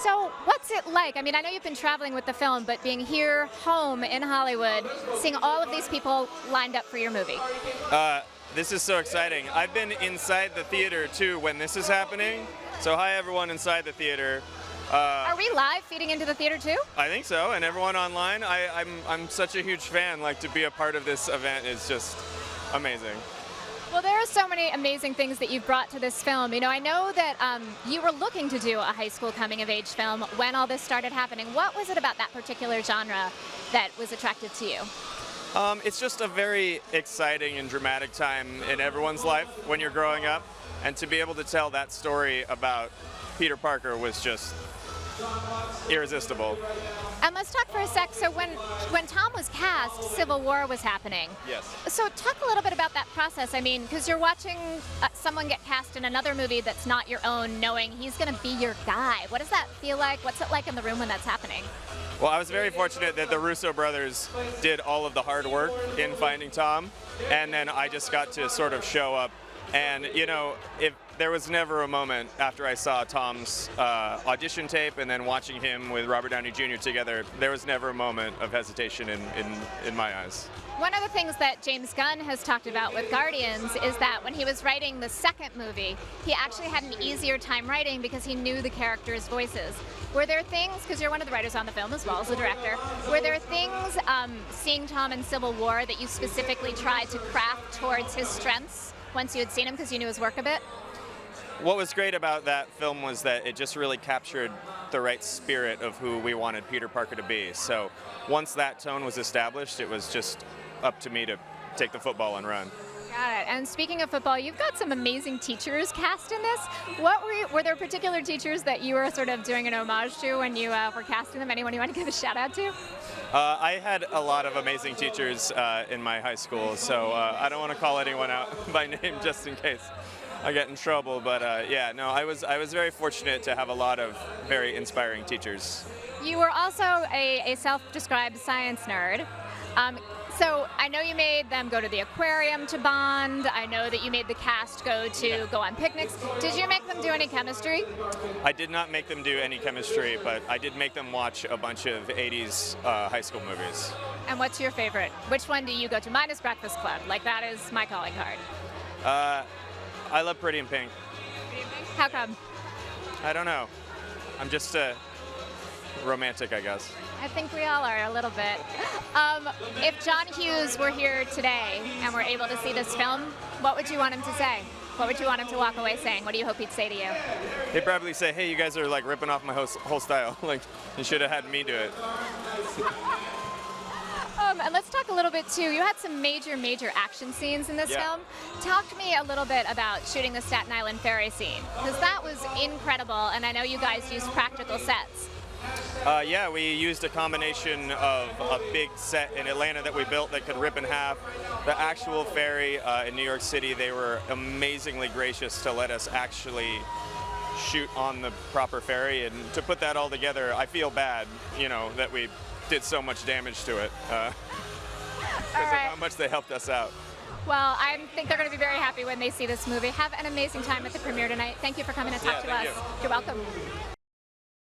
So what's it like? I mean, I know you've been traveling with the film, but being here home in Hollywood, seeing all of these people lined up for your movie. This is so exciting. I've been inside the theater too when this is happening. So hi everyone inside the theater. Are we live feeding into the theater too? I think so, and everyone online. I'm such a huge fan. Like, to be a part of this event is just amazing. Well, there are so many amazing things that you've brought to this film. You know, I know that you were looking to do a high school coming-of-age film when all this started happening. What was it about that particular genre that was attractive to you? It's just a very exciting and dramatic time in everyone's life when you're growing up, and to be able to tell that story about Peter Parker was just irresistible. And let's talk for a sec. So when Tom was cast, Civil War was happening. Yes. So talk a little bit about that process. I mean, because you're watching someone get cast in another movie that's not your own, knowing he's going to be your guy. What does that feel like? What's it like in the room when that's happening? Well, I was very fortunate that the Russo brothers did all of the hard work in finding Tom, and then I just got to sort of show up. And, you know, if there was never a moment after I saw Tom's audition tape and then watching him with Robert Downey Jr. together, there was never a moment of hesitation in my eyes. One of the things that James Gunn has talked about with Guardians is that when he was writing the second movie, he actually had an easier time writing because he knew the characters' voices. Were there things, because you're one of the writers on the film as well as the director, were there things seeing Tom in Civil War that you specifically tried to craft towards his strengths once you had seen him because you knew his work a bit? What was great about that film was that it just really captured the right spirit of who we wanted Peter Parker to be. So once that tone was established, it was just up to me to take the football and run. Got it. And speaking of football, you've got some amazing teachers cast in this. Were there particular teachers that you were sort of doing an homage to when you were casting them? Anyone you want to give a shout out to? I had a lot of amazing teachers in my high school, so I don't want to call anyone out by name just in case I get in trouble. But yeah, no, I was very fortunate to have a lot of very inspiring teachers. You were also a self-described science nerd. So I know you made them go to the aquarium to bond. I know that you made the cast go on picnics. Did you make them do any chemistry? I did not make them do any chemistry, but I did make them watch a bunch of 80s high school movies. And what's your favorite? Which one do you go to? Minus Breakfast Club. Like, that is my calling card. I love Pretty in Pink. How come? I don't know. I'm just romantic, I guess. I think we all are a little bit. If John Hughes were here today and were able to see this film, what would you want him to say? What would you want him to walk away saying? What do you hope he'd say to you? He'd probably say, hey, you guys are like ripping off my whole style. Like, you should have had me do it. And let's talk a little bit too. You had some major action scenes in this film. Talk to me a little bit about shooting the Staten Island ferry scene, because that was incredible, and I know you guys used practical sets. Yeah, we used a combination of a big set in Atlanta that we built that could rip in half. The actual ferry in New York City, they were amazingly gracious to let us actually shoot on the proper ferry, and to put that all together, I feel bad, you know, that we did so much damage to it because of how much they helped us out. Well, I think they're going to be very happy when they see this movie. Have an amazing time at the premiere tonight. Thank you for coming to talk to us. You're welcome.